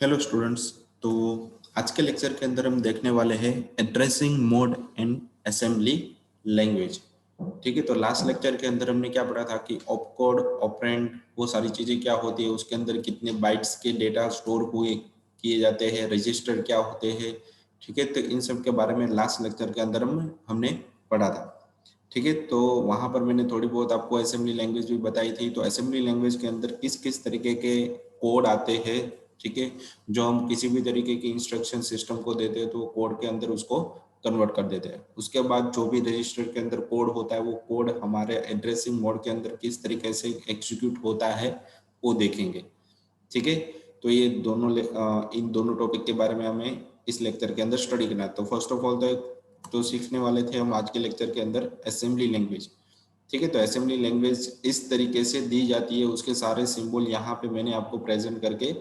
Hello students. तो आज के लेक्चर के अंदर हम देखने वाले हैं addressing mode and assembly language. ठीक है, तो लास्ट लेक्चर के अंदर हमने क्या पढ़ा था कि ऑपकोड, ऑपरेंड, वो सारी चीज़ें क्या होती है, उसके अंदर कितने बाइट्स के डेटा स्टोर हुए किए जाते हैं, रजिस्टर क्या होते हैं। ठीक है, तो इन सब के बारे में लास्ट लेक्चर के अंदर हमने पढ़ा था। ठीक है, तो वहाँ पर मैंने थोड़ी बहुत आपको असेंबली लैंग्वेज भी बताई थी। तो असेंबली लैंग्वेज के अंदर किस किस तरीके के कोड आते हैं, ठीक है, जो हम किसी भी तरीके की इंस्ट्रक्शन सिस्टम को देते हैं तो वो कोड के अंदर उसको कन्वर्ट कर देते हैं। उसके बाद जो भी रजिस्टर के अंदर कोड होता है वो कोड हमारे एड्रेसिंग मोड के अंदर किस तरीके से एग्जीक्यूट होता है वो देखेंगे। ठीक है, तो ये इन दोनों टॉपिक के बारे में हमें इस लेक्चर के अंदर स्टडी करना है। तो फर्स्ट ऑफ ऑल तो सीखने वाले थे हम आज के लेक्चर के अंदर असेंबली लैंग्वेज। ठीक है, तो असेंबली लैंग्वेज इस तरीके से दी जाती है, उसके सारे सिंबल यहाँ पे मैंने आपको प्रेजेंट करके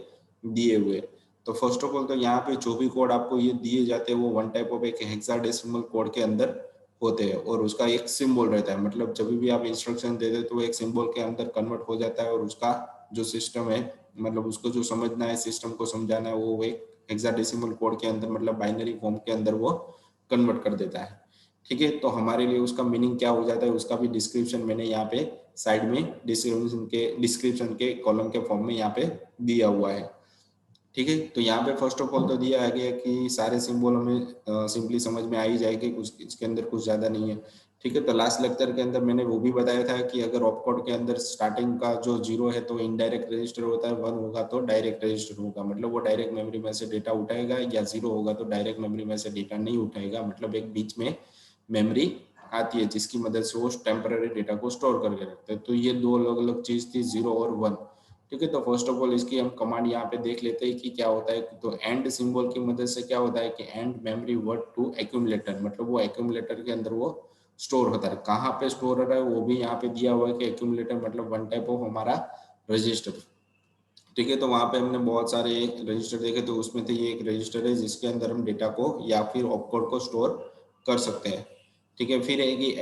दिए हुए। तो फर्स्ट ऑफ ऑल तो यहाँ पे जो भी कोड आपको ये दिए जाते हैं वो वन टाइप ऑफ एक हेक्साडेसिमल कोड के अंदर होते हैं और उसका एक सिंबल रहता है। मतलब जब भी आप इंस्ट्रक्शन देते हैं तो एक सिंबल के अंदर कन्वर्ट हो जाता है और उसका जो सिस्टम है, मतलब उसको जो समझना है, सिस्टम को समझाना है, वो एक हेक्साडेसिमल कोड के अंदर, मतलब बाइनरी फॉर्म के अंदर वो कन्वर्ट कर देता है। ठीक है, तो हमारे लिए उसका मीनिंग क्या हो जाता है उसका भी डिस्क्रिप्शन मैंने यहाँ पे साइड में डिस्क्रिप्शन के कॉलम के फॉर्म में यहाँ पे दिया हुआ है। ठीक है, तो यहाँ पे फर्स्ट ऑफ ऑल तो दिया गया कि सारे सिंबल हमें सिंपली समझ में आ ही जाएगी, कुछ इसके अंदर कुछ ज्यादा नहीं है। ठीक है, तो लास्ट लेक्चर के अंदर मैंने वो भी बताया था कि अगर ऑपकोड के अंदर स्टार्टिंग का जो 0 है तो इनडायरेक्ट रजिस्टर होता है, 1 होगा तो डायरेक्ट रजिस्टर होगा, मतलब वो डायरेक्ट मेमोरी में से डेटा उठाएगा, या 0 होगा तो डायरेक्ट मेमोरी में से डेटा नहीं उठाएगा। मतलब एक बीच में मेमोरी आती है जिसकी मदद से वो टेम्पररी डेटा को स्टोर करके रखते हैं। तो ये दो अलग अलग चीज थी, 0 और 1। ठीक है, तो फर्स्ट ऑफ ऑल इसकी हम कमांड यहाँ पे देख लेते हैं कि क्या होता है। तो एंड सिंबल की मदद से क्या होता है कि add memory word to accumulator, मतलब वो एक्यूमुलेटर के अंदर वो स्टोर होता है। कहाँ पे स्टोर हो रहा है वो भी यहाँ पे दिया हुआ है कि एक्यूमुलेटर मतलब वन टाइप ऑफ हमारा रजिस्टर। ठीक है, तो वहां पे हमने बहुत सारे रजिस्टर देखे, तो उसमें से ये एक रजिस्टर है जिसके अंदर हम डेटा को या फिर ऑपकोड को स्टोर कर सकते हैं। ठीक है, फिर है कि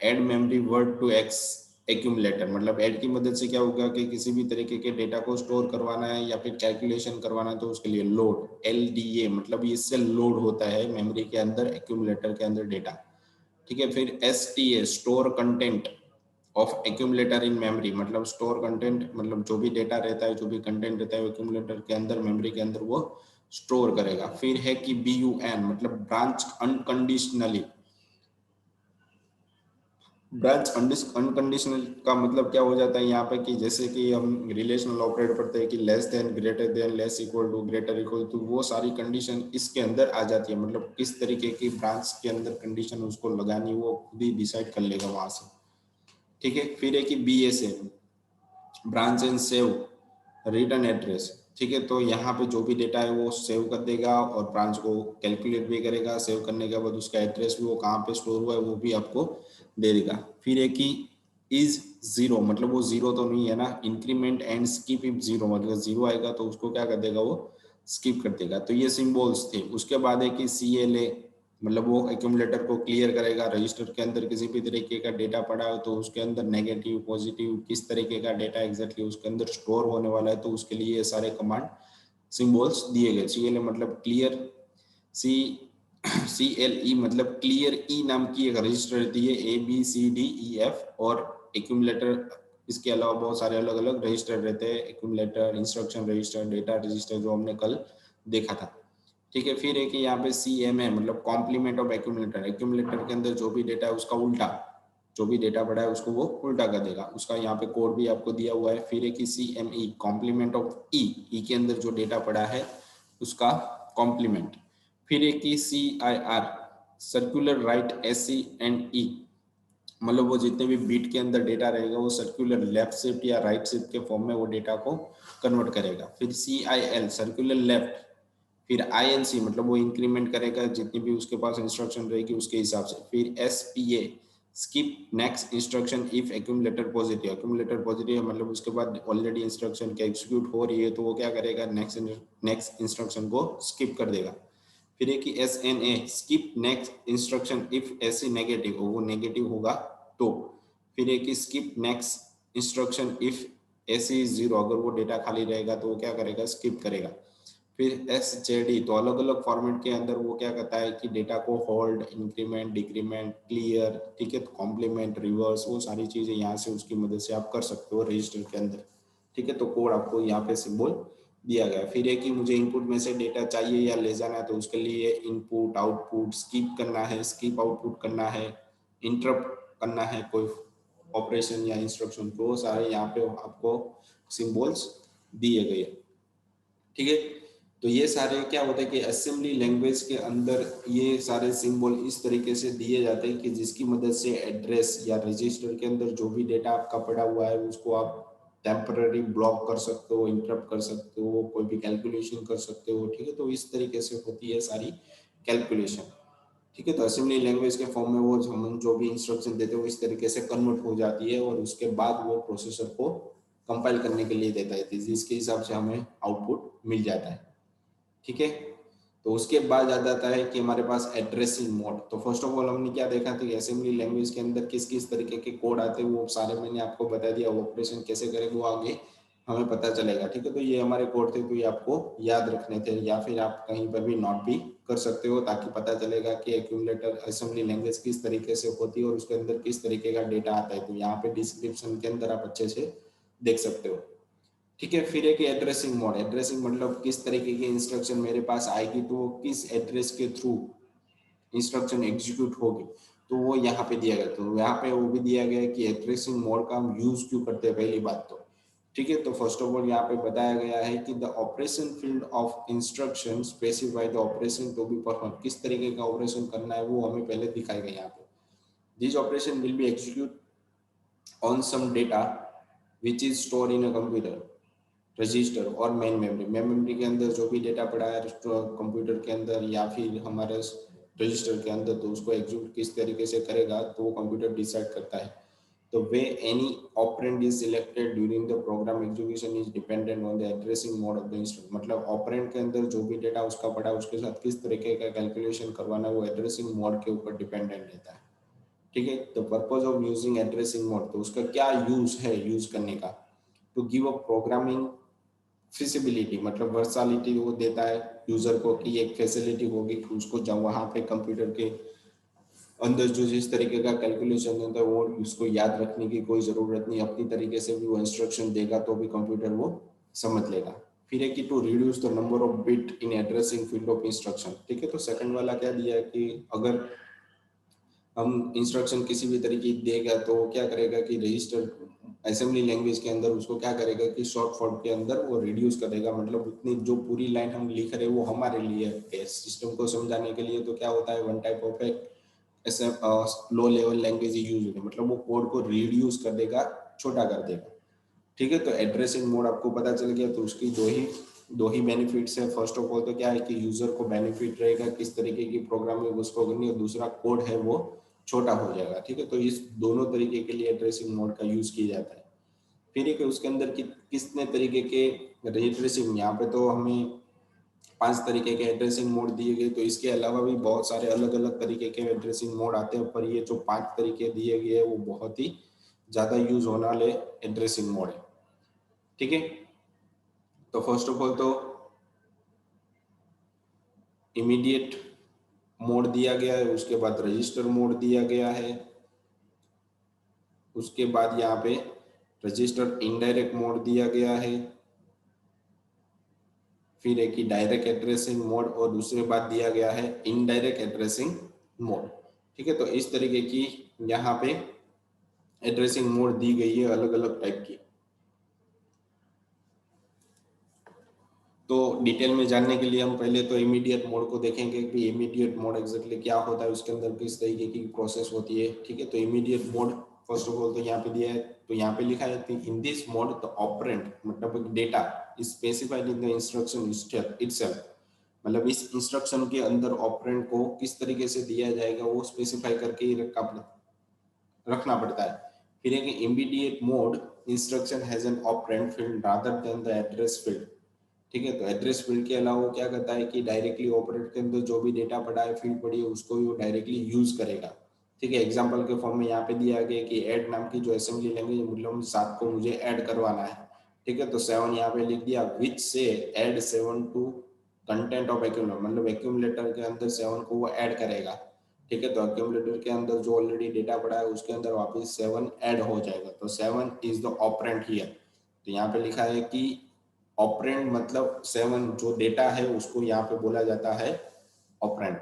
add memory word to X accumulator, मतलब ऐड की मदद से क्या होगा कि किसी भी तरीके के डेटा को स्टोर करवाना है या फिर कैलकुलेशन करवाना है तो उसके लिए लोड LDA, मतलब इससे लोड होता है मेमोरी के अंदर, एक्यूमुलेटर के अंदर डेटा। ठीक है, फिर STA store content of accumulator in memory, मतलब स्टोर कंटेंट, मतलब जो भी डेटा रहता है, जो भी कंटेंट रहता है एक्यूमुलेटर के अंदर, मेमोरी के अंदर वो स्टोर करेगा। फिर है कि BUN मतलब ब्रांच अनकंडीशनली। ब्रांच अनकंडीशनल का मतलब क्या हो जाता है यहाँ पे कि जैसे कि हम रिलेशनल ऑपरेटर पढ़ते हैं कि less than, greater than, less equal to, greater equal to, वो सारी कंडीशन इसके अंदर आ जाती है। मतलब किस तरीके की ब्रांच के अंदर कंडीशन उसको लगानी वो खुद ही डिसाइड कर लेगा वहां से। ठीक है, फिर है कि BSA branch and save return address. ठीक है, तो यहाँ पे जो भी डेटा है वो सेव कर देगा और ब्रांच को कैलकुलेट भी करेगा। सेव करने के बाद उसका एड्रेस भी वो कहाँ पे स्टोर हुआ है वो भी आपको दे देगा। फिर है कि इज 0, मतलब वो 0 तो नहीं है ना, इंक्रीमेंट एंड स्किप इफ 0, मतलब 0 आएगा तो उसको क्या कर देगा वो स्किप कर देगा। तो ये सिंबल्स थे। उसके बाद है कि CLA, मतलब वो एक्यूमुलेटर को क्लियर करेगा। रजिस्टर के अंदर किसी भी तरीके का डेटा पड़ा हो तो उसके अंदर नेगेटिव, पॉजिटिव, किस तरीके का डेटा एग्जैक्टली उसके अंदर स्टोर होने वाला है, तो उसके लिए ये सारे कमांड सिंबल्स दिए गए। CLA मतलब क्लियर, सी CLE मतलब क्लियर, ई नाम की एक रजिस्टर रहती है, ABCDEF, और एक्यूमुलेटर इसके अलावा बहुत सारे अलग अलग रजिस्टर रहते हैं, accumulator, instruction register, data register, जो हमने कल देखा था। ठीक है, फिर है कि यहाँ पे CMA मतलब कॉम्प्लीमेंट ऑफ एक्यूमुलेटर, एक्यूमुलेटर के अंदर जो भी डेटा है उसका उल्टा, जो भी डेटा पड़ा है उसको वो उल्टा कर देगा। उसका यहाँ पे कोड भी आपको दिया हुआ है। फिर है कि CME कॉम्प्लीमेंट ऑफ ई के अंदर जो डेटा पड़ा है उसका कॉम्प्लीमेंट। फिर एक की CIR circular right SC and E, मतलब वो जितने भी बीट के अंदर डेटा रहेगा वो सर्कुलर लेफ्ट शिफ्ट या राइट शिफ्ट के फॉर्म में वो डेटा को कन्वर्ट करेगा। फिर CIL सर्कुलर लेफ्ट, फिर INC मतलब वो इंक्रीमेंट करेगा जितनी भी उसके पास इंस्ट्रक्शन रहेगी उसके हिसाब से। फिर SPA skip next instruction if accumulator positive, accumulator positive है मतलब उसके बाद ऑलरेडी इंस्ट्रक्शन के एग्जीक्यूट हो रही है तो वो क्या करेगा, नेक्स्ट इंस्ट्रक्शन को स्किप कर देगा। फिर है कि SNA skip next instruction if SC negative, वो नेगेटिव होगा तो। फिर है कि skip next instruction if SC 0, अगर वो डेटा खाली रहेगा तो वो क्या करेगा, स्किप करेगा। फिर SJD, तो अलग अलग फॉर्मेट के अंदर वो क्या करता है कि डेटा को होल्ड, इंक्रीमेंट, डिक्रीमेंट, क्लियर, ठीक है, तो कॉम्प्लीमेंट, रिवर्स, वो सारी चीजें यहाँ से उसकी मदद से आप कर सकते हो रजिस्टर के अंदर, ठीक है। तो कोड आपको यहाँ पे सिंबल दिया गया है। फिर है कि मुझे इनपुट में से डेटा चाहिए या ले जाना है, तो उसके लिए इनपुट, आउटपुट, स्किप करना है, स्किप आउटपुट करना है, इंटरप्ट करना है कोई ऑपरेशन या इंस्ट्रक्शन, तो वो सारे यहाँ पे आपको सिंबल्स दिए गए, ठीक है। तो ये सारे क्या होता है कि असेंबली लैंग्वेज के अंदर ये सारे सिंबल इस तरीके से दिए जाते हैं कि जिसकी मदद से एड्रेस या रजिस्टर के अंदर जो भी डेटा आपका पड़ा हुआ है उसको आप टेम्पररी ब्लॉक कर सकते हो, इंटरप्ट कर सकते हो, कोई भी कैलकुलेशन कर सकते हो, ठीक है। तो इस तरीके से होती है सारी कैलकुलेशन, ठीक है। तो असेंबली लैंग्वेज के फॉर्म में वो हम जो भी इंस्ट्रक्शन देते हैं वो इस तरीके से कन्वर्ट हो जाती है और उसके बाद वो प्रोसेसर को कंपाइल करने के लिए देता है, जिसके हिसाब से हमें आउटपुट मिल जाता है, ठीक है। तो उसके बाद आ जाता है कि हमारे पास एड्रेसिंग मोड। तो फर्स्ट ऑफ ऑल हमने क्या देखा था कि असेंबली लैंग्वेज के अंदर किस किस तरीके के कोड आते हैं वो सारे मैंने आपको बता दिया, ऑपरेशन कैसे करेंगे वो आगे हमें पता चलेगा, ठीक है। तो ये हमारे कोड थे, तो ये आपको याद रखने थे या फिर आप कहीं पर भी नोट भी कर सकते हो ताकि पता चलेगा कि एक्यूमुलेटर असेंबली लैंग्वेज किस तरीके से होती है और उसके अंदर किस तरीके का डेटा आता है। तो यहाँ पे डिस्क्रिप्शन के अंदर आप अच्छे से देख सकते हो, ठीक है। फिर एक एड्रेसिंग मोड, एड्रेसिंग मतलब किस तरीके की इंस्ट्रक्शन मेरे पास आएगी तो वो किस एड्रेस के थ्रू इंस्ट्रक्शन एग्जीक्यूट होगी, तो वो यहाँ पे दिया गया। तो यहाँ पे वो भी दिया गया है कि एड्रेसिंग मोड का हम यूज क्यों करते हैं, पहली बात तो, ठीक है। तो फर्स्ट ऑफ ऑल यहाँ पे बताया गया है कि the operation field of instruction specify the operation to be perform, किस तरीके का ऑपरेशन करना है वो हमें पहले दिखाएगा यहाँ पे। This operation will be execute on some data which is store in a computer register और मेन मेमोरी, मेन मेमोरी के अंदर जो भी डेटा पड़ा है कंप्यूटर के अंदर या फिर हमारे रजिस्टर के अंदर, तो उसको एग्जीक्यूट किस तरीके से करेगा तो वो कंप्यूटर डिसाइड करता है। तो way any operand is selected during the program execution is dependent on the addressing mode of the instruction, मतलब ऑपरेंड के अंदर जो भी डेटा उसका पड़ा है उसके साथ किस तरीके का कैलकुलेशन करवाना है वो एड्रेसिंग मोड के ऊपर डिपेंडेंट रहता है, ठीक है। तो purpose of using addressing mode, तो उसका क्या यूज है यूज करने का, to give a programming feasibility, मतलब वर्सालिटी वो देता है यूजर को कि एक फैसिलिटी होगी कि उसको जब वहां पे कंप्यूटर के अंदर जो जिस तरीके का कैलकुलेशन होता है वो उसको याद रखने की कोई जरूरत नहीं, अपनी तरीके से भी वो इंस्ट्रक्शन देगा तो भी कंप्यूटर वो समझ लेगा। फिर है कि to reduce the number of bit in addressing field of instruction, ठीक है। तो सेकंड वाला क्या दिया है कि अगर हम इंस्ट्रक्शन किसी भी तरीके देगा तो क्या करेगा कि रजिस्टर असेंबली लैंग्वेज के अंदर उसको क्या करेगा कि शॉर्ट फॉर्म के अंदर वो रिड्यूस कर देगा, मतलब उतनी जो पूरी लाइन हम लिख रहे हैं वो हमारे लिए है, सिस्टम को समझाने के लिए तो क्या होता है वन टाइप ऑफ ऐसे लो लेवल लैंग्वेज यूज होती है, मतलब वो कोड को रिड्यूस कर देगा, छोटा कर देगा, ठीक है। तो एड्रेसिंग मोड आपको पता चल गया, तो उसकी दो ही बेनिफिट्स है। फर्स्ट ऑफ ऑल तो क्या है कि यूजर को बेनिफिट रहेगा किस तरीके की प्रोग्रामिंग उसको करनी है, दूसरा कोड है वो छोटा हो जाएगा, ठीक है। तो इस दोनों तरीके के लिए एड्रेसिंग मोड का यूज किया जाता है। फिर एक उसके अंदर कितने तरीके के एड्रेसिंग, यहाँ पे तो हमें 5 तरीके के एड्रेसिंग मोड दिए गए, तो इसके अलावा भी बहुत सारे अलग अलग तरीके के एड्रेसिंग मोड आते हैं, पर ये जो 5 तरीके दिए गए हैं वो बहुत ही ज्यादा यूज होने वाले एड्रेसिंग मोड है, ठीक है। तो फर्स्ट ऑफ ऑल तो इमीडिएट मोड दिया गया है, उसके बाद रजिस्टर मोड दिया गया है, उसके बाद यहाँ पे रजिस्टर इनडायरेक्ट मोड दिया गया है, फिर एक ही डायरेक्ट एड्रेसिंग मोड और दूसरे बाद दिया गया है इनडायरेक्ट एड्रेसिंग मोड, ठीक है। तो इस तरीके की यहाँ पे एड्रेसिंग मोड दी गई है अलग अलग टाइप की। तो डिटेल में जानने के लिए हम पहले तो इमीडिएट मोड को देखेंगे कि इमीडिएट मोड एग्जैक्टली क्या होता है, उसके अंदर किस तरीके की प्रोसेस होती है, ठीक है। तो immediate mode first of all तो यहाँ पे दिया है, तो यहाँ पे लिखा है in this mode the operand मतलब data is specified in the instruction itself, मतलब इस इंस्ट्रक्शन के अंदर ऑपरेंड को किस तरीके से दिया जाएगा वो स्पेसिफाई करके ही रखना पड़ता है। फिर एक immediate mode instruction has an operand field rather than the address field, ठीक है। तो एड्रेस फील्ड के अलावा वो क्या करता है कि डायरेक्टली ऑपरेट के अंदर जो भी डेटा पड़ा है फील्ड पड़ी है उसको भी वो डायरेक्टली यूज करेगा, ठीक है। एग्जांपल के फॉर्म में यहाँ पे दिया गया कि ऐड नाम की जो असेंबली लैंग्वेज मतलब 7 को मुझे ऐड करवाना है, ठीक है। तो 7 यहाँ पे लिख दिया विच से add 7 to content of accumulator मतलब एक्यूमुलेटर के अंदर 7 को वो ऐड करेगा, ठीक है। तो एक्यूमुलेटर के अंदर जो ऑलरेडी डेटा पड़ा है उसके अंदर वापस 7 ऐड हो जाएगा, तो 7 इज द ऑपरेंड हियर। तो यहाँ पे लिखा है कि ऑपरेंड मतलब 7 जो डेटा है उसको यहाँ पे बोला जाता है ऑपरेंड,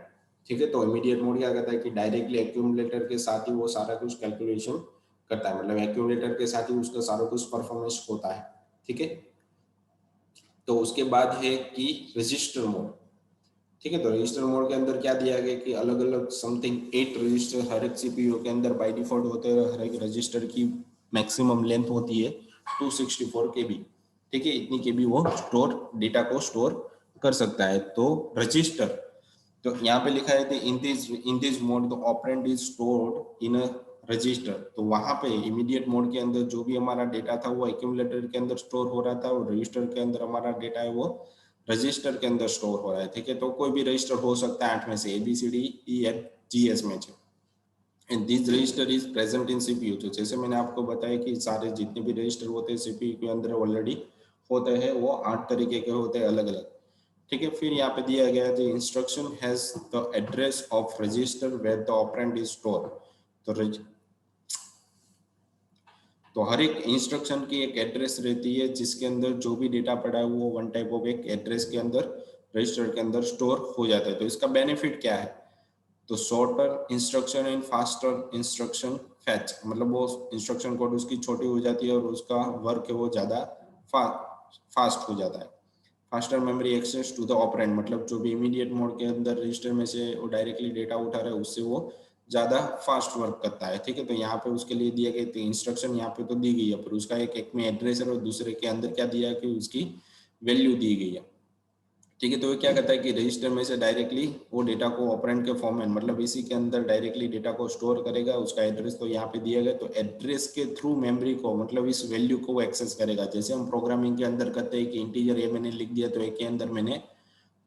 ठीक है। तो इमीडिएट मोड क्या करता है कि डायरेक्टली एक्यूमुलेटर के साथ ही वो सारा कुछ कैलकुलेशन करता है, मतलब एक्यूमुलेटर के साथ ही उसका सारा कुछ परफॉर्मेंस होता है, ठीक है। तो उसके बाद है कि रजिस्टर मोड, ठीक है। तो रजिस्टर मोड के अंदर क्या दिया गया कि अलग अलग समथिंग 8 रजिस्टर हर एक सीपीयू के अंदर बाय डिफॉल्ट होते हैं, हर एक रजिस्टर की मैक्सिमम लेंथ होती है 264 केबी, ठीक है। इतनी केबी वो स्टोर डेटा को स्टोर कर सकता है। तो रजिस्टर, तो यहाँ पे लिखा है कि इन this mode the operand is stored in a resistor. तो वहां पे इमीडिएट मोड के अंदर जो भी हमारा डेटा था वो एक्यूमुलेटर के अंदर स्टोर हो रहा था, और रजिस्टर के अंदर हमारा डेटा है वो रजिस्टर के अंदर स्टोर हो रहा है, ठीक है। तो कोई भी रजिस्टर हो सकता है 8 में से ABCDEFGH में से, and this register is present in CPU. तो जैसे मैंने आपको बताया कि सारे जितने भी रजिस्टर होते हैं सीपीयू के अंदर ऑलरेडी होते हैं, वो 8 तरीके के होते हैं अलग अलग, ठीक है। फिर यहाँ पे दिया गया है instruction has the address of register where the operand is store. तो हर एक इंस्ट्रक्शन की एक एड्रेस रहती है जिसके अंदर जो भी डेटा पड़ा है वो वन टाइप ऑफ एक एड्रेस के अंदर रजिस्टर के अंदर स्टोर हो जाता है। तो इसका बेनिफिट क्या है, तो shorter instruction and faster instruction fetch, मतलब वो इंस्ट्रक्शन कोड उसकी छोटी हो जाती है और उसका वर्क है वो ज़्यादा फास्ट हो जाता है। Faster memory access to the operand, मतलब जो भी इमीडिएट मोड के अंदर रजिस्टर में से वो डायरेक्टली डेटा उठा रहा है उससे वो ज़्यादा फास्ट वर्क करता है, ठीक है। तो यहाँ पे उसके लिए दिए गए इंस्ट्रक्शन यहाँ पे तो दी गई है, पर उसका एक में एड्रेस है और दूसरे के अंदर क्या दिया है कि उसकी वैल्यू दी गई है, ठीक है। तो ये क्या करता है कि रजिस्टर में से डायरेक्टली वो डेटा को ऑपरेंड के फॉर्म में, मतलब इसी के अंदर डायरेक्टली डेटा को स्टोर करेगा, उसका एड्रेस तो यहाँ पे दिया गया, तो एड्रेस के थ्रू मेमोरी को, मतलब इस वैल्यू को वो एक्सेस करेगा। जैसे हम प्रोग्रामिंग के अंदर करते हैं कि इंटीजर ए मैंने लिख दिया तो ए के अंदर मैंने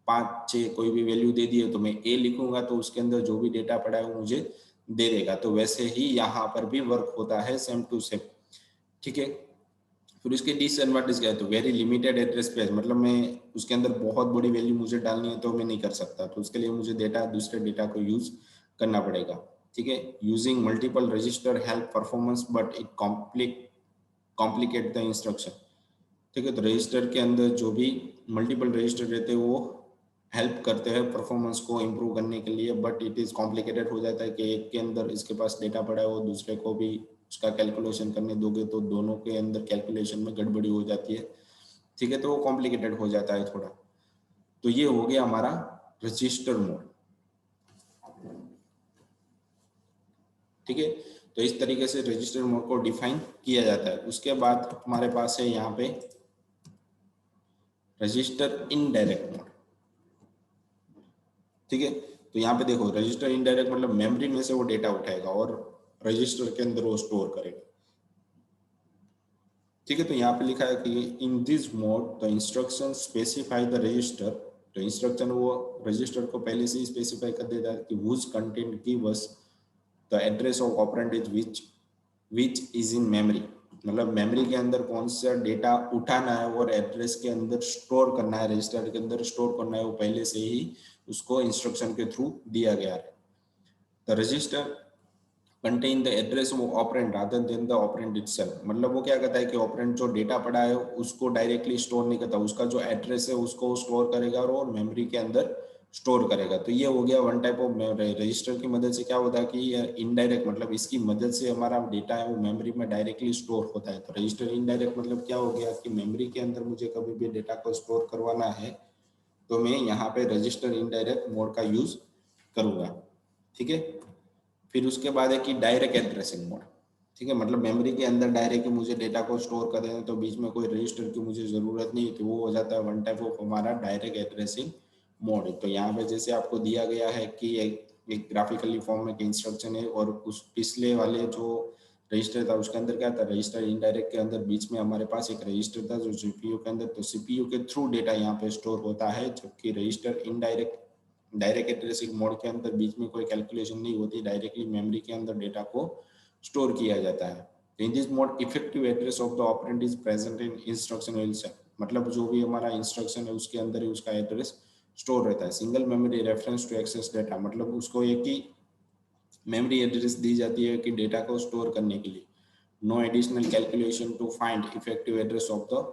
5 6 कोई भी वैल्यू दे दी है, तो मैं ए लिखूंगा तो उसके अंदर जो भी डेटा पड़ा है वो मुझे दे देगा। तो वैसे ही यहाँ पर भी वर्क होता है सेम टू सेम, ठीक है। फिर उसके डिसएडवांटेज क्या है, तो वेरी लिमिटेड एड्रेस स्पेस, मतलब मैं उसके अंदर बहुत बड़ी वैल्यू मुझे डालनी है तो मैं नहीं कर सकता, तो उसके लिए मुझे डेटा दूसरे डेटा को यूज करना पड़ेगा, ठीक है। Using multiple register help performance but it complicate the instruction, ठीक है। तो रजिस्टर के अंदर जो भी मल्टीपल रजिस्टर रहते हैं वो हेल्प करते हैं परफॉर्मेंस को इम्प्रूव करने के लिए, बट इट इज़ कॉम्प्लिकेटेड हो जाता है कि एक के अंदर इसके पास डेटा पड़ा है वो दूसरे को भी उसका कैलकुलेशन करने दोगे तो दोनों के अंदर कैलकुलेशन में गड़बड़ी हो जाती है, ठीक है। तो वो कॉम्प्लिकेटेड हो जाता है थोड़ा। तो ये हो गया हमारा रजिस्टर मोड, ठीक है। तो इस तरीके से रजिस्टर मोड को डिफाइन किया जाता है। उसके बाद हमारे पास है यहाँ पे रजिस्टर इनडायरेक्ट मोड, ठीक है। तो यहाँ पे देखो रजिस्टर इनडायरेक्ट मतलब मेमोरी में से वो डेटा उठाएगा और रजिस्टर के अंदर वो स्टोर करेगा, ठीक है। तो यहाँ पे लिखा है कि इन this mode the instruction specify the register. तो इंस्ट्रक्शन वो रजिस्टर को पहले से ही स्पेसिफाई कर देता है कि whose content give us the address of operand is which is in memory, मतलब मेमोरी के अंदर कौन सा डेटा उठाना है और एड्रेस के अंदर स्टोर करना है, रजिस्टर के अंदर स्टोर करना है, वो पहले से ही उसको इंस्ट्रक्शन के थ्रू दिया गया है। The register contain the address of operand rather than the operand itself, मतलब वो क्या करता है कि ऑपरेंड जो डेटा पड़ा है उसको डायरेक्टली स्टोर नहीं करता, उसका जो एड्रेस है उसको स्टोर करेगा और मेमोरी के अंदर स्टोर करेगा। तो ये हो गया वन टाइप ऑफ रजिस्टर की मदद से क्या होता है कि इनडायरेक्ट, मतलब इसकी मदद से हमारा डेटा है वो मेमोरी में डायरेक्टली स्टोर होता है। तो रजिस्टर इनडायरेक्ट मतलब क्या हो गया कि मेमोरी के अंदर मुझे कभी भी डेटा को स्टोर करवाना है तो मैं यहाँ पे रजिस्टर इनडायरेक्ट मोड का यूज करूंगा, ठीक है। फिर उसके बाद है कि डायरेक्ट एड्रेसिंग मोड, ठीक है, मतलब मेमोरी के अंदर डायरेक्ट मुझे डेटा को स्टोर कर देना तो बीच में कोई रजिस्टर की मुझे ज़रूरत नहीं, तो वो हो जाता है वन टाइप ऑफ हमारा डायरेक्ट एड्रेसिंग मोड। तो यहाँ पे जैसे आपको दिया गया है कि एक ग्राफिकली फॉर्म में इंस्ट्रक्शन है और उस पिछले वाले जो रजिस्टर था उसके अंदर क्या था, रजिस्टर इनडायरेक्ट के अंदर बीच में हमारे पास एक रजिस्टर था जो सीपीयू के अंदर, तो सीपीयू के थ्रू डेटा यहाँ पे स्टोर होता है, जबकि register indirect direct addressing mode के अंदर बीच में कोई कैलकुलेशन नहीं होती, डायरेक्टली मेमोरी के अंदर डेटा को स्टोर किया जाता है। In this mode effective address of the operand is present in instruction itself, मतलब जो भी हमारा इंस्ट्रक्शन है उसके अंदर ही उसका एड्रेस स्टोर रहता है। Single memory reference to access data, मतलब उसको एक ही मेमोरी एड्रेस दी जाती है कि डेटा को स्टोर करने के लिए। No additional calculation to find effective address of the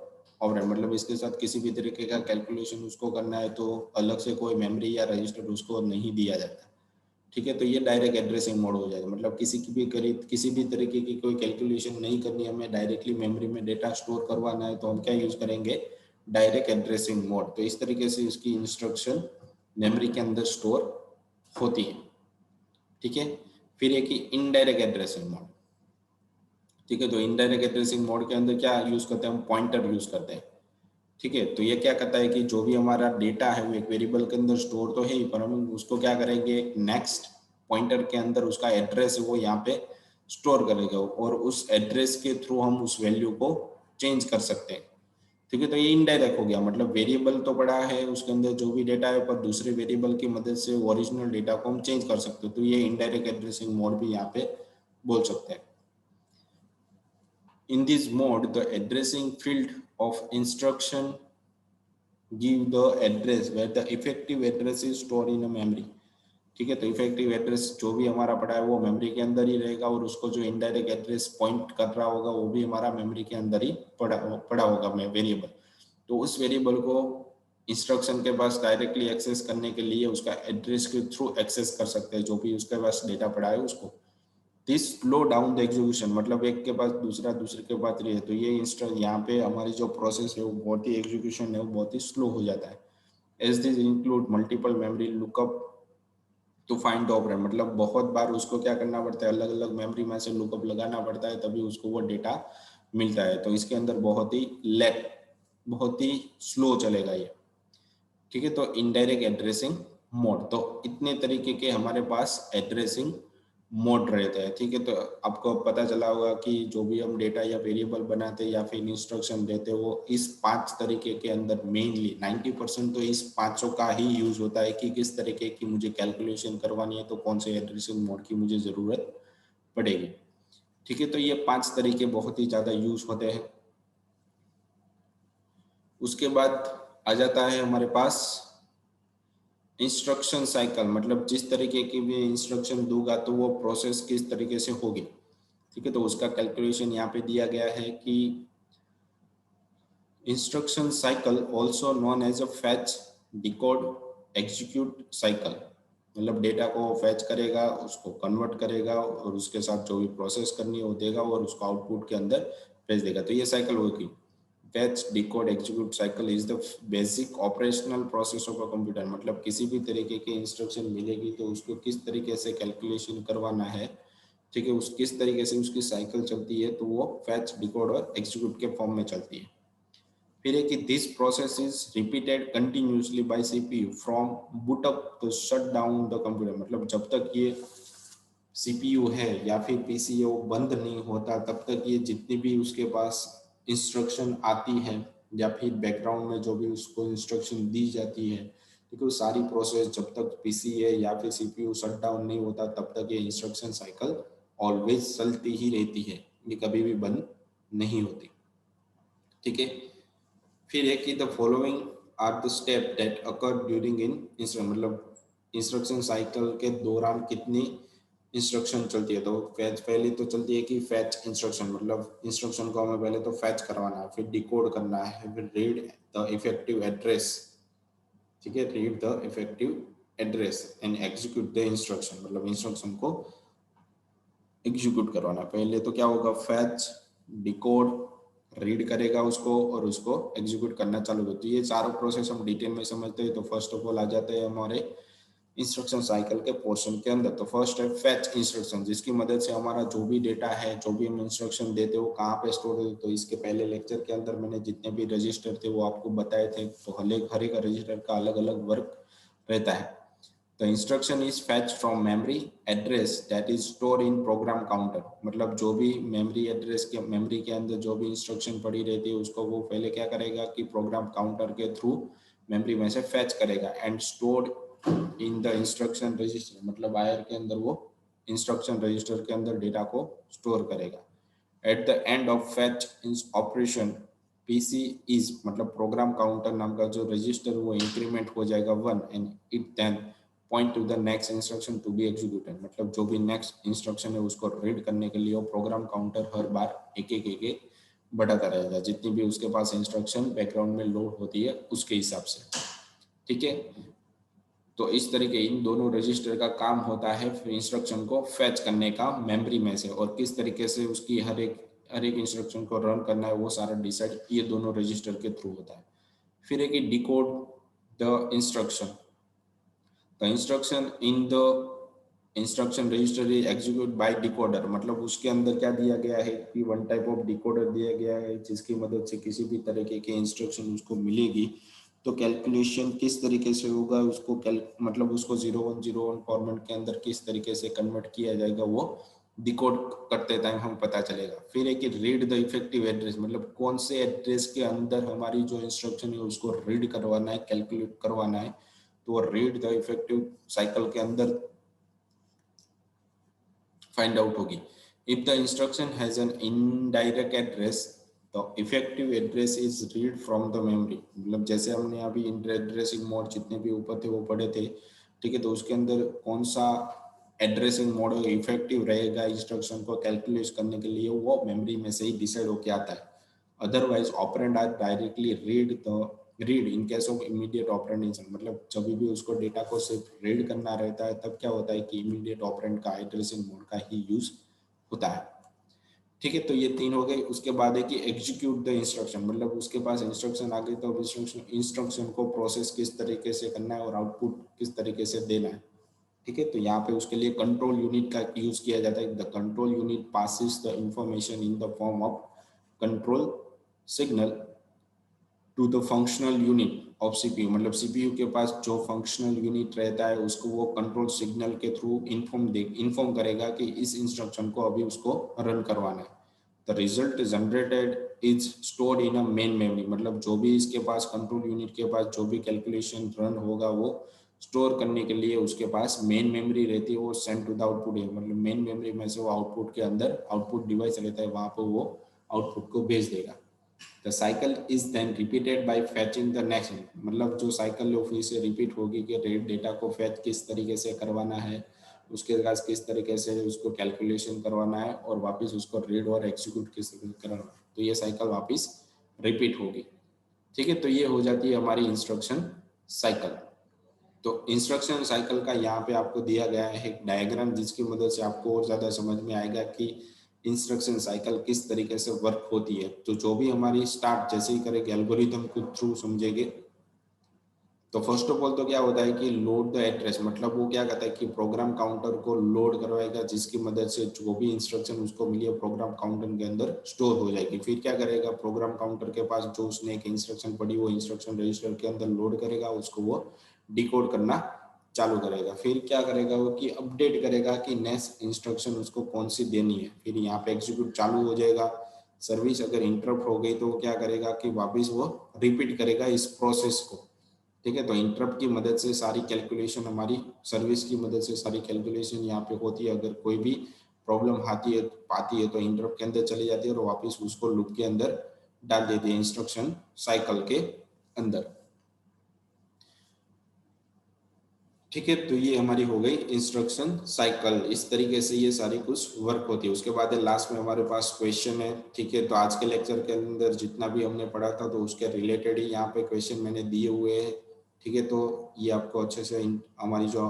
operand, मतलब इसके साथ किसी भी तरीके का कैलकुलेशन उसको करना है तो अलग से कोई मेमोरी या रजिस्टर उसको नहीं दिया जाता। ठीक है, तो ये डायरेक्ट एड्रेसिंग मोड हो जाएगा, मतलब किसी भी तरीके की कोई कैलकुलेशन नहीं करनी, हमें डायरेक्टली मेमोरी में डेटा स्टोर करवाना है तो हम क्या यूज करेंगे, डायरेक्ट एड्रेसिंग मोड। तो इस तरीके से इसकी इंस्ट्रक्शन मेमोरी के अंदर स्टोर होती है। ठीक है, फिर एक इनडायरेक्ट एड्रेसिंग मोड। ठीक है, तो इनडायरेक्ट एड्रेसिंग मोड के अंदर क्या यूज करते हैं, हम पॉइंटर यूज करते हैं। ठीक है, तो ये क्या करता है कि जो भी हमारा डेटा है वो एक वेरिएबल के अंदर स्टोर तो है ही, पर हम उसको क्या करेंगे, एक नेक्स्ट पॉइंटर के अंदर उसका एड्रेस है वो यहाँ पे स्टोर करेगा और उस एड्रेस के थ्रू हम उस वैल्यू को चेंज कर सकते हैं। ठीक है, तो ये इनडायरेक्ट हो गया, मतलब वेरिएबल तो पड़ा है उसके अंदर जो भी डेटा है, पर दूसरे वेरिएबल की मदद से ओरिजिनल डेटा को हम चेंज कर सकते हैं, तो ये इनडायरेक्ट एड्रेसिंग मोड भी यहाँ पे बोल सकते हैं। In this mode, the addressing field of instruction give the address where the effective address is stored in a memory। ठीक है, तो इफेक्टिव एड्रेस जो भी हमारा पड़ा है वो मेमोरी के अंदर ही रहेगा और उसको जो इनडायरेक्ट एड्रेस पॉइंट कर रहा होगा वो भी हमारा मेमोरी के अंदर ही पड़ा होगा वेरिएबल। तो उस वेरिएबल को इंस्ट्रक्शन के पास डायरेक्टली एक्सेस करने के लिए उसका एड्रेस के थ्रू एक्सेस कर सकते हैं जो भी उसके पास डेटा पड़ा है उसको। This slow down the execution, मतलब एक के पास दूसरा दूसरे के पास रही है तो ये यहाँ पे हमारी जो प्रोसेस है वो बहुत ही एग्जीक्यूशन है वो बहुत ही स्लो हो जाता है। As this include multiple memory lookup to find the operand, मतलब बहुत बार उसको क्या करना पड़ता है, अलग अलग मेमोरी में से लुकअप लगाना पड़ता है तभी उसको वो डेटा मिलता है। तो इसके अंदर बहुत ही लैग, बहुत ही स्लो चलेगा ये। ठीक है, तो इनडायरेक्ट एड्रेसिंग मोड, तो इतने तरीके के हमारे पास एड्रेसिंग मोड रहते हैं। ठीक है, तो आपको पता चला होगा कि जो भी हम डेटा या वेरिएबल बनाते हैं या फिर इंस्ट्रक्शन देते हैं वो इस 5 तरीके के अंदर मेनली 90% तो इस पांचों का ही यूज होता है कि किस तरीके की मुझे कैलकुलेशन करवानी है तो कौन से एड्रेसिंग मोड की मुझे जरूरत पड़ेगी। ठीक है, तो ये 5 तरीके बहुत ही ज्यादा यूज होते हैं। उसके बाद आ जाता है हमारे पास इंस्ट्रक्शन साइकिल, मतलब जिस तरीके की भी इंस्ट्रक्शन दूंगा तो वो प्रोसेस किस तरीके से होगी। ठीक है, तो उसका कैलकुलेशन यहाँ पे दिया गया है कि instruction cycle also known as a fetch decode execute cycle, मतलब डेटा को फैच करेगा, उसको कन्वर्ट करेगा और उसके साथ जो भी प्रोसेस करनी है वो देगा और उसको आउटपुट के अंदर भेज देगा, तो ये साइकिल होगी। Fetch decode execute cycle is the basic operational process of a computer, मतलब किसी भी तरीके की इंस्ट्रक्शन मिलेगी तो उसको किस तरीके से कैलकुलेशन करवाना है। ठीक है, उस किस तरीके से उसकी साइकिल चलती है तो वो फैच डिकोड और एग्जीक्यूट के फॉर्म में चलती है। फिर है कि this process is repeated continuously by CPU from boot up to shut down the computer, मतलब जब तक ये सीपीयू है या फिर पीसी वो बंद नहीं होता तब तक ये जितनी भी उसके पास इंस्ट्रक्शन आती है या फिर बैकग्राउंड में जो भी उसको इंस्ट्रक्शन दी जाती है, क्योंकि वो सारी प्रोसेस जब तक पीसी है या फिर सीपीयू शट डाउन नहीं होता तब तक ये इंस्ट्रक्शन साइकिल ऑलवेज चलती ही रहती है, ये कभी भी बंद नहीं होती। ठीक है, फिर है कि the following are the step that occur during in instruction, मतलब इंस्ट्रक्शन साइकिल के दौरान कितनी इंस्ट्रक्शन चलती है। तो फैच पहले तो चलती है कि फैच इंस्ट्रक्शन, मतलब इंस्ट्रक्शन को हमें पहले तो फैच करवाना है, फिर डिकोड करना है, फिर रीड द इफेक्टिव एड्रेस। ठीक है, read the effective address and execute the instruction, मतलब इंस्ट्रक्शन को एग्जीक्यूट करवाना। पहले तो क्या होगा, फैच, डिकोड, रीड करेगा उसको और उसको एग्जीक्यूट करना चालू करती है। ये चारों प्रोसेस हम डिटेल में समझते हैं। तो फर्स्ट ऑफ ऑल आ जाते हैं हमारे इंस्ट्रक्शन साइकिल के पोर्शन के अंदर। तो फर्स्ट है फैच इंस्ट्रक्शन, जिसकी मदद से हमारा जो भी डेटा है, जो भी हम इंस्ट्रक्शन देते हो कहाँ पे स्टोर होते। तो इसके पहले लेक्चर के अंदर मैंने जितने भी रजिस्टर थे वो आपको बताए थे। तो हर एक रजिस्टर का अलग अलग वर्क रहता है। The instruction is fetched from memory address that is stored in program counter, मतलब जो भी मेमोरी एड्रेस के मेमोरी के अंदर जो भी इंस्ट्रक्शन पड़ी रहती है उसको वो पहले क्या करेगा कि प्रोग्राम काउंटर के थ्रू मेमोरी में से फैच करेगा and stored in the instruction register, मतलब आयर के अंदर वो इंस्ट्रक्शन रजिस्टर के अंदर डेटा को स्टोर करेगा। At the end of fetch operation PC is मतलब प्रोग्राम काउंटर नाम का जो रजिस्टर वो इंक्रीमेंट हो जाएगा 1 and it then point to the next instruction to be executed, मतलब जो भी नेक्स्ट इंस्ट्रक्शन है उसको रीड करने के लिए वो प्रोग्राम काउंटर हर बार एक एक बढ़ाता रहेगा जितनी भी उसके पास इंस्ट्रक्शन बैकग्राउंड में लोड होती है उसके हिसाब से। ठीक है, तो इस तरीके इन दोनों रजिस्टर का काम होता है फिर इंस्ट्रक्शन को फैच करने का मेमोरी में से, और किस तरीके से उसकी हर एक इंस्ट्रक्शन को रन करना है वो सारा डिसाइड ये दोनों रजिस्टर के थ्रू होता है। फिर एक decode the instruction, the instruction in the instruction register is execute by decoder, मतलब उसके अंदर क्या दिया गया है कि वन टाइप ऑफ डिकोडर दिया गया है जिसकी मदद से किसी भी तरीके के इंस्ट्रक्शन उसको मिलेगी तो कैलकुलेशन किस तरीके से होगा उसको मतलब उसको 0101 फॉर्मेट के अंदर किस तरीके से कन्वर्ट किया जाएगा वो डिकोड करते टाइम हम पता चलेगा। फिर एक रीड द इफेक्टिव एड्रेस, मतलब कौन से एड्रेस के अंदर हमारी जो इंस्ट्रक्शन है उसको रीड करवाना है, कैलकुलेट करवाना है, तो रीड द इफेक्टिव साइकिल के अंदर फाइंड आउट होगी। If the instruction has an indirect address the effective address is read from the memory, मतलब जैसे हमने अभी एड्रेसिंग मोड जितने भी ऊपर थे वो पढ़े थे। ठीक है, तो उसके अंदर कौन सा एड्रेसिंग मोड इफेक्टिव रहेगा इंस्ट्रक्शन को कैलकुलेट करने के लिए वो मेमोरी में से ही डिसाइड होके आता है। Otherwise operand are directly read in case of immediate operand instruction, मतलब जब भी उसको डेटा को सिर्फ रीड करना रहता है तब क्या होता है कि इमीडिएट ऑपरेंड का एड्रेसिंग मोड का ही यूज होता है। ठीक है, तो ये तीन हो गए। उसके बाद है कि एग्जीक्यूट द इंस्ट्रक्शन, मतलब उसके पास इंस्ट्रक्शन आ गई तो इंस्ट्रक्शन को प्रोसेस किस तरीके से करना है और आउटपुट किस तरीके से देना है। ठीक है, तो यहाँ पे उसके लिए कंट्रोल यूनिट का यूज किया जाता है। The control unit passes the information in the form of control signal to the functional unit of CPU, मतलब सीपीयू के पास जो फंक्शनल यूनिट रहता है उसको वो कंट्रोल सिग्नल के थ्रू इन्फॉर्म करेगा कि इस इंस्ट्रक्शन को अभी उसको रन करवाना है। The result generated is stored in a main memory, मतलब जो भी इसके पास कंट्रोल यूनिट के पास जो भी कैलकुलेशन रन होगा वो स्टोर करने के लिए उसके पास मेन मेमोरी रहती है, वो सेंड टू द आउटपुट है, मतलब मेन मेमोरी में से वो आउटपुट के अंदर आउटपुट डिवाइस रहता है वहां पर वो आउटपुट को भेज देगा। The cycle is then repeated by fetching the next, मतलब जो साइकिल है फिर से रिपीट होगी कि डेटा को फैच किस तरीके से करवाना है, उसके बाद किस तरीके से उसको कैलकुलेशन करवाना है और वापस उसको रीड और एग्जीक्यूट किस तरीके से करवाना है, तो ये साइकिल वापस रिपीट होगी। ठीक है, तो ये हो जाती है हमारी इंस्ट्रक्शन साइकिल। तो इंस्ट्रक्शन साइकिल का यहाँ पे आपको दिया गया है एक डायग्राम जिसकी मदद से आपको और ज़्यादा समझ में आएगा कि इंस्ट्रक्शन साइकिल किस तरीके से वर्क होती है। तो जो भी हमारी स्टार्ट जैसे ही करेंगे एल्गोरिथम के थ्रू समझेंगे। तो फर्स्ट ऑफ ऑल तो क्या होता है कि लोड द एड्रेस, मतलब वो क्या कहता है कि प्रोग्राम काउंटर को लोड करवाएगा जिसकी मदद से जो भी इंस्ट्रक्शन उसको मिली है प्रोग्राम काउंटर के अंदर स्टोर हो जाएगी। फिर क्या करेगा, प्रोग्राम काउंटर के पास जो उसने एक इंस्ट्रक्शन पढ़ी वो इंस्ट्रक्शन रजिस्टर के अंदर लोड करेगा, उसको वो डिकोड करना चालू करेगा। फिर क्या करेगा वो कि अपडेट करेगा कि नेक्स्ट इंस्ट्रक्शन उसको कौन सी देनी है। फिर यहाँ पे एग्जीक्यूट चालू हो जाएगा। सर्विस अगर इंटरप्ट हो गई तो वो क्या करेगा कि वापस वो रिपीट करेगा इस प्रोसेस को। ठीक है, तो इंटरप्ट की मदद से सारी कैलकुलेशन हमारी सर्विस की मदद से सारी कैलकुलेशन यहाँ पे होती है। अगर कोई भी प्रॉब्लम आती है तो इंटरप्ट के अंदर चली जाती है और वापस उसको लूप के अंदर डाल देती है इंस्ट्रक्शन साइकिल के अंदर। ठीक है, तो ये हमारी हो गई इंस्ट्रक्शन साइकिल। इस तरीके से ये सारी कुछ वर्क होती है। उसके बाद लास्ट में हमारे पास क्वेश्चन है। ठीक है, तो आज के लेक्चर के अंदर जितना भी हमने पढ़ा था तो उसके रिलेटेड ही यहाँ पे क्वेश्चन मैंने दिए हुए हैं। ठीक है, तो ये आपको अच्छे से हमारी जो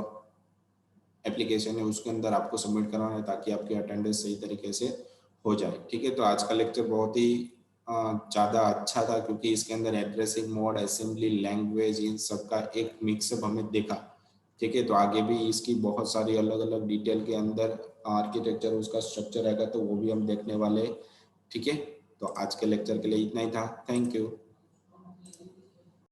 एप्लीकेशन है उसके अंदर आपको सबमिट करवाना है ताकि आपकी अटेंडेंस सही तरीके से हो जाए। ठीक है, तो आज का लेक्चर बहुत ही ज़्यादा अच्छा था क्योंकि इसके अंदर एड्रेसिंग मोड, असेंबली लैंग्वेज, इन सब का एक मिक्सअप हमें देखा। ठीक है, तो आगे भी इसकी बहुत सारी अलग अलग डिटेल के अंदर आर्किटेक्चर उसका स्ट्रक्चर रहेगा तो वो भी हम देखने वाले हैं। ठीक है, तो आज के लेक्चर के लिए इतना ही था। Thank you.